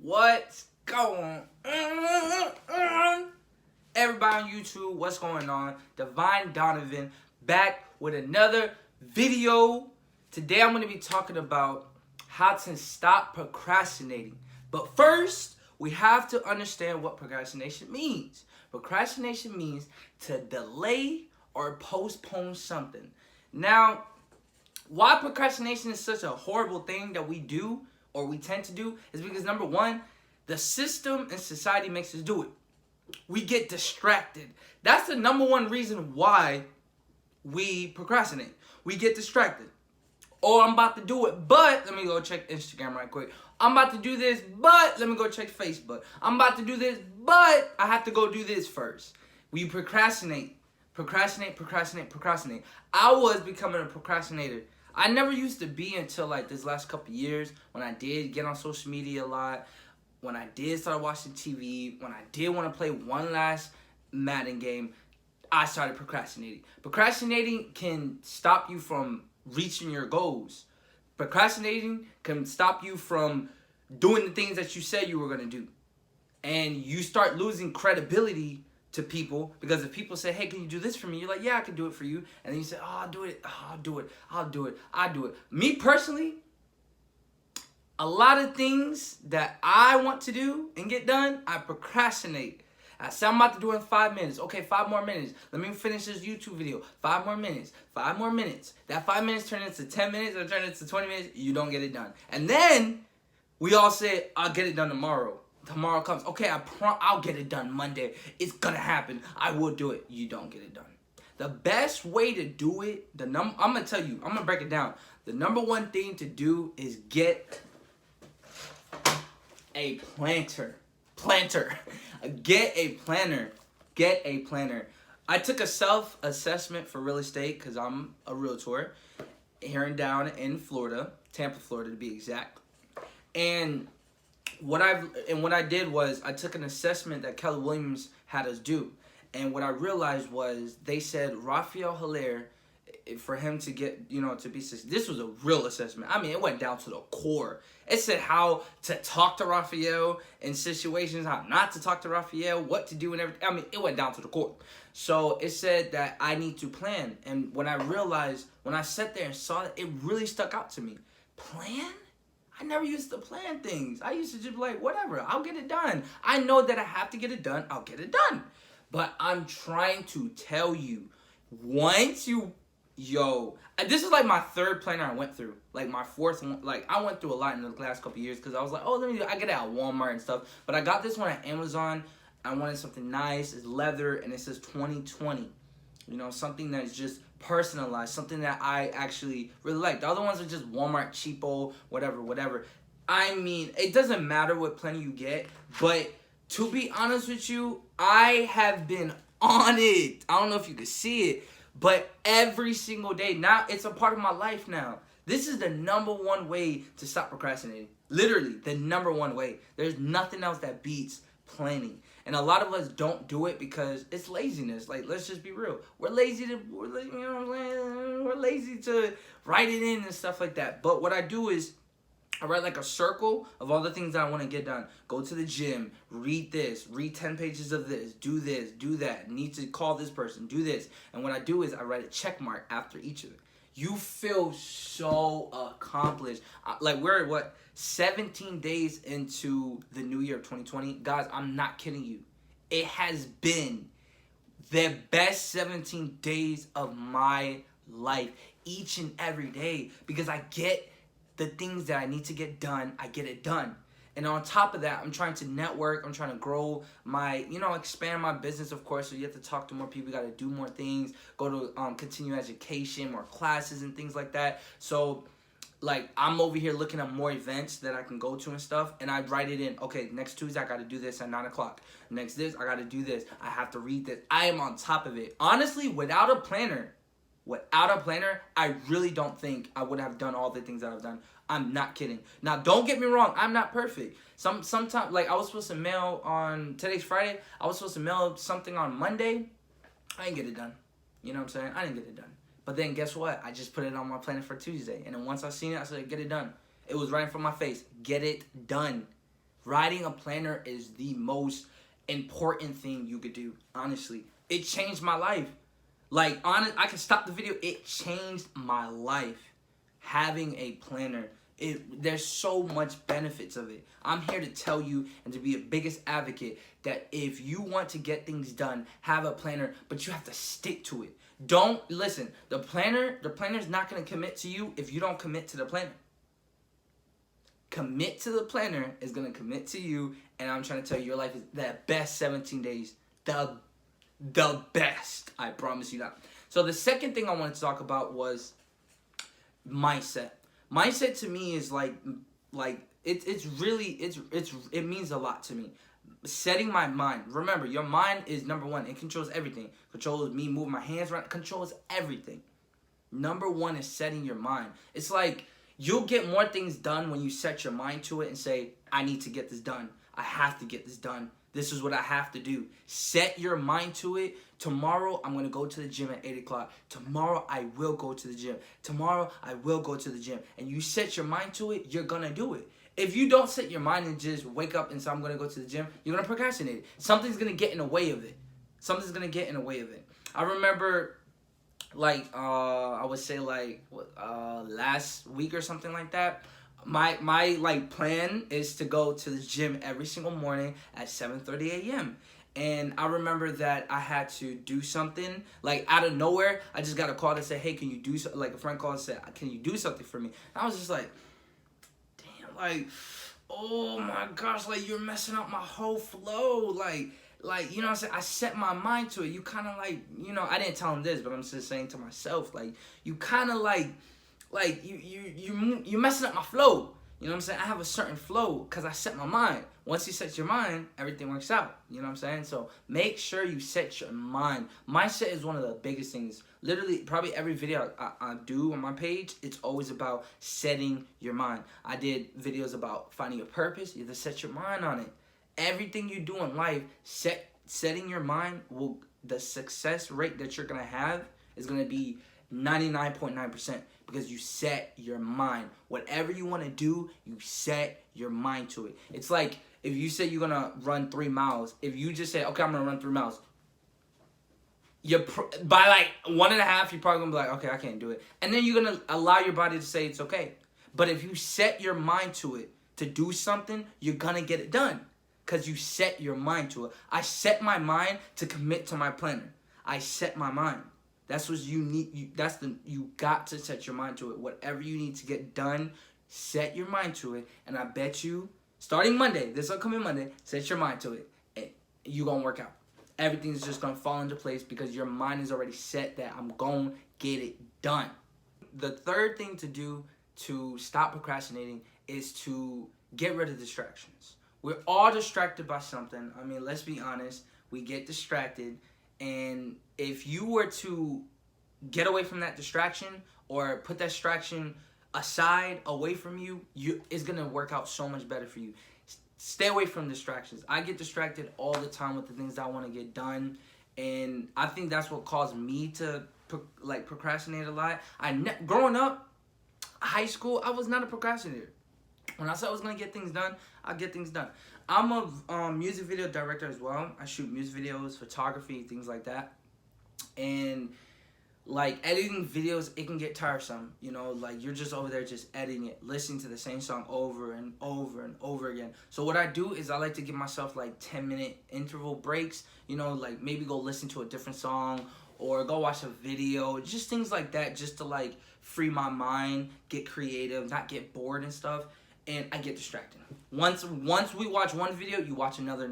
What's going on? Everybody on YouTube, what's going on? Divine Donovan back with another video. Today I'm going to be talking about how to stop procrastinating. But first, we have to understand what procrastination means. Procrastination means to delay or postpone something. Now, why procrastination is such a horrible thing that we do or we tend to do is because, number one, the system and society makes us do it. We get distracted. That's the number one reason why we procrastinate. We get distracted. Oh, I'm about to do it, but let me go check Instagram right quick. I'm about to do this, but let me go check Facebook. I'm about to do this, but I have to go do this first. We procrastinate. Procrastinate. I was becoming a procrastinator. I never used to be until like this last couple years when I did get on social media a lot, when I did start watching TV, when I did want to play one last Madden game, I started procrastinating. Procrastinating can stop you from reaching your goals. Procrastinating can stop you from doing the things that you said you were going to do. And you start losing credibility to people because if people say, hey, can you do this for me? You're like, yeah, I can do it for you. And then you say, oh, I'll do it. Oh, I'll do it. Me personally, a lot of things that I want to do and get done, I procrastinate. I say I'm about to do it in 5 minutes. Okay, 5 more minutes. Let me finish this YouTube video. 5 more minutes. 5 more minutes. That 5 minutes turn into 10 minutes or turn into 20 minutes. You don't get it done. And then we all say, I'll get it done tomorrow. Tomorrow comes. Okay, I'll get it done Monday. It's gonna happen. I will do it. You don't get it done. The best way to do it, I'm gonna tell you, I'm gonna break it down. The number one thing to do is get a planner. Get a planner. I took a self-assessment for real estate because I'm a realtor here and down in Florida, Tampa, Florida to be exact. And what I did was I took an assessment that Keller Williams had us do. And what I realized was they said Rafael Hilaire, for him to get, to be, this was a real assessment. I mean, it went down to the core. It said how to talk to Rafael in situations, how not to talk to Rafael, what to do and everything. I mean, it went down to the core. So it said that I need to plan. And when I realized, when I sat there and saw it, it really stuck out to me. Plan? I never used to plan things. I used to just be like, whatever, I'll get it done. I know that I have to get it done. I'll get it done. But I'm trying to tell you, once you... this is like my third planner I went through. Like my fourth one. Like I went through a lot in the last couple years because I was like, oh, I get it at Walmart and stuff. But I got this one at Amazon. I wanted something nice. It's leather and it says 2020. Something that's just personalized. Something that I actually really like. The other ones are just Walmart cheapo, whatever. I mean, it doesn't matter what planner you get. But to be honest with you, I have been on it. I don't know if you can see it. But every single day, now it's a part of my life now. This is the number one way to stop procrastinating. Literally, the number one way. There's nothing else that beats planning. And a lot of us don't do it because it's laziness. Like, let's just be real. We're lazy to write it in and stuff like that. But what I do is I write like a circle of all the things that I want to get done. Go to the gym, read this, read 10 pages of this, do that, need to call this person, do this. And what I do is I write a check mark after each of it. You feel so accomplished. Like we're 17 days into the new year of 2020. Guys, I'm not kidding you. It has been the best 17 days of my life each and every day because I get the things that I need to get done, I get it done. And on top of that, I'm trying to network. I'm trying to grow my, expand my business, of course. So you have to talk to more people. You got to do more things. Go to continue education, more classes and things like that. So, like, I'm over here looking at more events that I can go to and stuff. And I write it in. Okay, next Tuesday, I got to do this at 9 o'clock. Next this, I got to do this. I have to read this. I am on top of it. Honestly, without a planner, I really don't think I would have done all the things that I've done. I'm not kidding. Now, don't get me wrong. I'm not perfect. Sometimes, like, I was supposed to mail on, today's Friday. I was supposed to mail something on Monday. I didn't get it done. You know what I'm saying? I didn't get it done. But then guess what? I just put it on my planner for Tuesday. And then once I seen it, I said, get it done. It was right in front of my face. Get it done. Writing a planner is the most important thing you could do. Honestly, it changed my life. Like, I can stop the video. It changed my life. Having a planner, there's so much benefits of it. I'm here to tell you and to be a biggest advocate that if you want to get things done, have a planner, but you have to stick to it. Don't listen. The planner's not going to commit to you if you don't commit to the planner. Commit to the planner is going to commit to you, and I'm trying to tell you, your life is the best 17 days. The best. I promise you that. So the second thing I wanted to talk about was mindset. Mindset to me is like it means a lot to me. Setting my mind. Remember, your mind is number one. It controls everything. Controls me moving my hands around. It controls everything. Number one is setting your mind. It's like you'll get more things done when you set your mind to it and say, I need to get this done. I have to get this done. This is what I have to do. Set your mind to it. Tomorrow, I'm going to go to the gym at 8 o'clock. Tomorrow, I will go to the gym. Tomorrow, I will go to the gym. And you set your mind to it, you're going to do it. If you don't set your mind and just wake up and say, I'm going to go to the gym, you're going to procrastinate. Something's going to get in the way of it. Something's going to get in the way of it. I remember, I would say, last week or something like that, my plan is to go to the gym every single morning at 7:30 a.m. And I remember that I had to do something, out of nowhere. I just got a call that said, hey, can you do something? A friend called and said, can you do something for me? And I was just like, damn, oh my gosh, you're messing up my whole flow. You know what I'm saying? I set my mind to it. You kind of I didn't tell him this, but I'm just saying to myself, you kind of you messing up my flow. You know what I'm saying? I have a certain flow because I set my mind. Once you set your mind, everything works out. You know what I'm saying? So make sure you set your mind. Mindset is one of the biggest things. Literally, probably every video I do on my page, it's always about setting your mind. I did videos about finding a purpose. You have to set your mind on it. Everything you do in life, setting your mind, the success rate that you're going to have is going to be 99.9% because you set your mind. Whatever you want to do, you set your mind to it. It's like if you say you're going to run 3 miles, if you just say, okay, I'm going to run 3 miles, by 1.5, you're probably going to be like, okay, I can't do it. And then you're going to allow your body to say it's okay. But if you set your mind to it, to do something, you're going to get it done because you set your mind to it. I set my mind to commit to my planner. I set my mind. That's what you need. You got to set your mind to it. Whatever you need to get done, set your mind to it. And I bet you, starting Monday, this upcoming Monday, set your mind to it. And you're going to work out. Everything's just going to fall into place because your mind is already set that I'm going to get it done. The third thing to do to stop procrastinating is to get rid of distractions. We're all distracted by something. I mean, let's be honest. We get distracted. And if you were to get away from that distraction or put that distraction aside, away from you, it's going to work out so much better for you. Stay away from distractions. I get distracted all the time with the things that I want to get done. And I think that's what caused me to procrastinate a lot. Growing up, high school, I was not a procrastinator. When I said I was going to get things done, I'll get things done. I'm a music video director as well. I shoot music videos, photography, things like that. And editing videos, it can get tiresome. You know, you're just over there just editing it, listening to the same song over and over and over again. So what I do is I like to give myself 10-minute interval breaks. You know, maybe go listen to a different song or go watch a video, just things like that, just to free my mind, get creative, not get bored and stuff. And I get distracted. Once we watch one video, you watch another.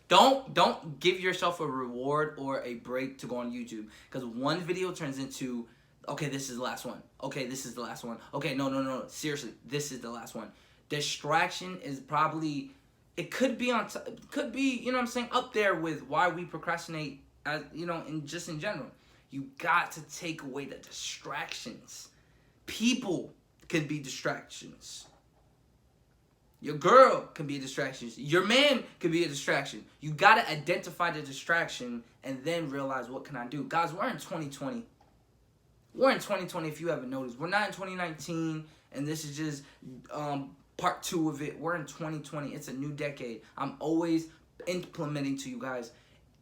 Don't give yourself a reward or a break to go on YouTube. Because one video turns into, okay, this is the last one. Okay, this is the last one. Okay, no. Seriously, this is the last one. Distraction is probably, it could be, you know what I'm saying, up there with why we procrastinate, as in general. You got to take away the distractions. People can be distractions. Your girl can be a distraction. Your man can be a distraction. You got to identify the distraction and then realize, what can I do? Guys, we're in 2020. We're in 2020 if you haven't noticed. We're not in 2019, and this is just part 2 of it. We're in 2020. It's a new decade. I'm always implementing to you guys.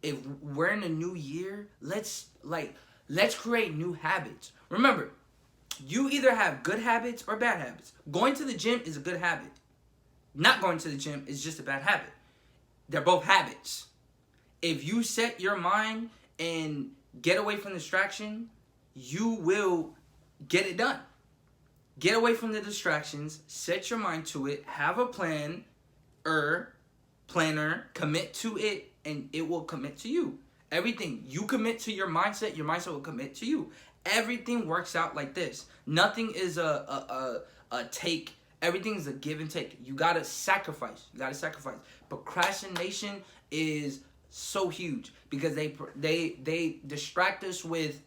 If we're in a new year, let's create new habits. Remember, you either have good habits or bad habits. Going to the gym is a good habit. Not going to the gym is just a bad habit. They're both habits. If you set your mind and get away from distraction, you will get it done. Get away from the distractions, set your mind to it, have a planner, commit to it, and it will commit to you. Everything you commit to your mindset will commit to you. Everything works out like this. Nothing is a take. Everything is a give and take. You gotta sacrifice. Procrastination is so huge because they distract us with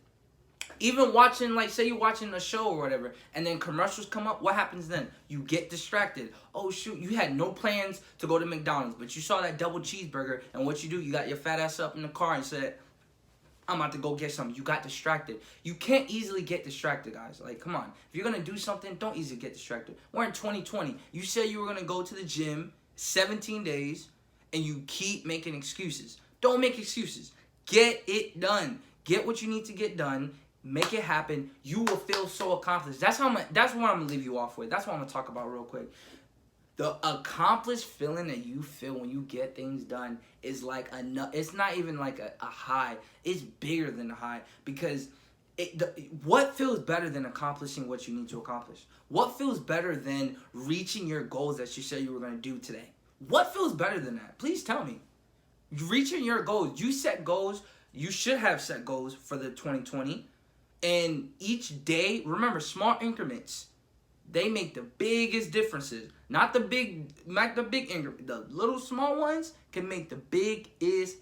even watching, like, say you're watching a show or whatever, and then commercials come up. What happens then? You get distracted. Oh shoot, you had no plans to go to McDonald's, but you saw that double cheeseburger, and what you do? You got your fat ass up in the car and said, I'm about to go get something. You got distracted. You can't easily get distracted, guys. Like, come on. If you're going to do something, don't easily get distracted. We're in 2020. You said you were going to go to the gym 17 days, and you keep making excuses. Don't make excuses. Get it done. Get what you need to get done. Make it happen. You will feel so accomplished. That's what I'm going to leave you off with. That's what I'm going to talk about real quick. The accomplished feeling that you feel when you get things done is like it's not even like a high. It's bigger than a high because what feels better than accomplishing what you need to accomplish? What feels better than reaching your goals that you said you were going to do today? What feels better than that? Please tell me. Reaching your goals. You set goals. You should have set goals for the 2020. And each day, remember, small increments. They make the biggest differences. Not the big increments. The little small ones can make the biggest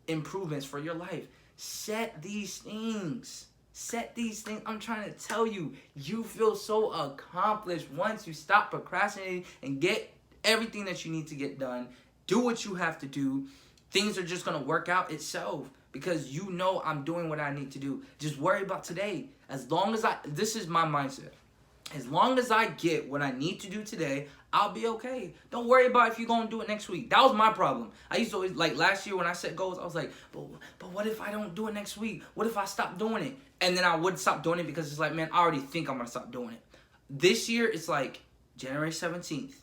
improvements for your life. Set these things. I'm trying to tell you, you feel so accomplished once you stop procrastinating and get everything that you need to get done. Do what you have to do. Things are just going to work out itself because you know I'm doing what I need to do. Just worry about today. This is my mindset. As long as I get what I need to do today, I'll be okay. Don't worry about if you're going to do it next week. That was my problem. I used to always, like last year when I set goals, I was like, but what if I don't do it next week? What if I stop doing it? And then I would stop doing it because it's like, man, I already think I'm going to stop doing it. This year, it's like January 17th.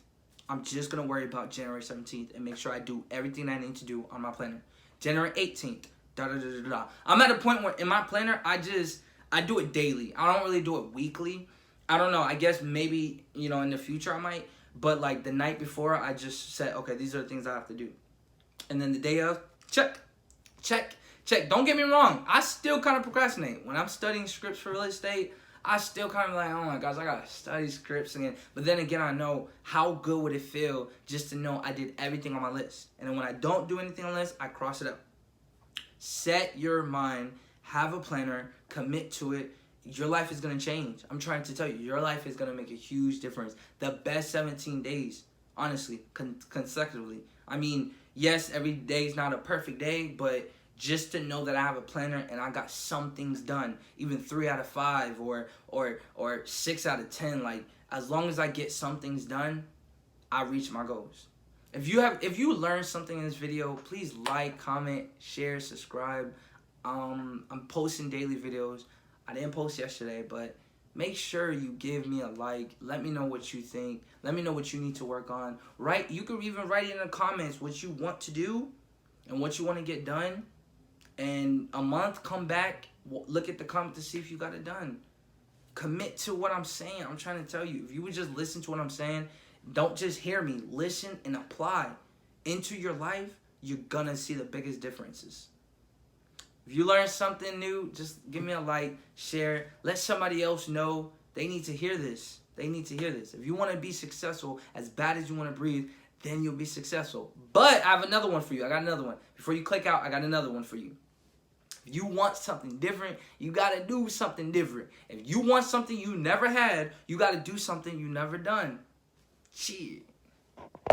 I'm just going to worry about January 17th and make sure I do everything I need to do on my planner. January 18th, I'm at a point where in my planner, I do it daily. I don't really do it weekly. I don't know. I guess maybe, in the future I might. But, like, the night before, I just said, okay, these are the things I have to do. And then the day of, check. Don't get me wrong. I still kind of procrastinate. When I'm studying scripts for real estate, I still kind of like, oh, my gosh, I got to study scripts again. But then again, I know how good would it feel just to know I did everything on my list. And then when I don't do anything on the list, I cross it up. Set your mind. Have a planner. Commit to it. Your life is going to change. I'm trying to tell you, your life is going to make a huge difference. The best 17 days, honestly, consecutively. I mean, yes, every day is not a perfect day, but just to know that I have a planner and I got some things done, even 3 out of 5 or 6 out of 10, like, as long as I get some things done, I reach my goals. If you learned something in this video, please like, comment, share, subscribe. I'm posting daily videos. I didn't post yesterday, but make sure you give me a like. Let me know what you think. Let me know what you need to work on. You could even write in the comments what you want to do and what you want to get done. And a month, come back, look at the comment to see if you got it done. Commit to what I'm saying. I'm trying to tell you. If you would just listen to what I'm saying, don't just hear me. Listen and apply into your life. You're going to see the biggest differences. If you learn something new, just give me a like, share. Let somebody else know they need to hear this. If you want to be successful as bad as you want to breathe, then you'll be successful. But I have another one for you. I got another one. Before you click out, I got another one for you. If you want something different, you got to do something different. If you want something you never had, you got to do something you never done. Cheers.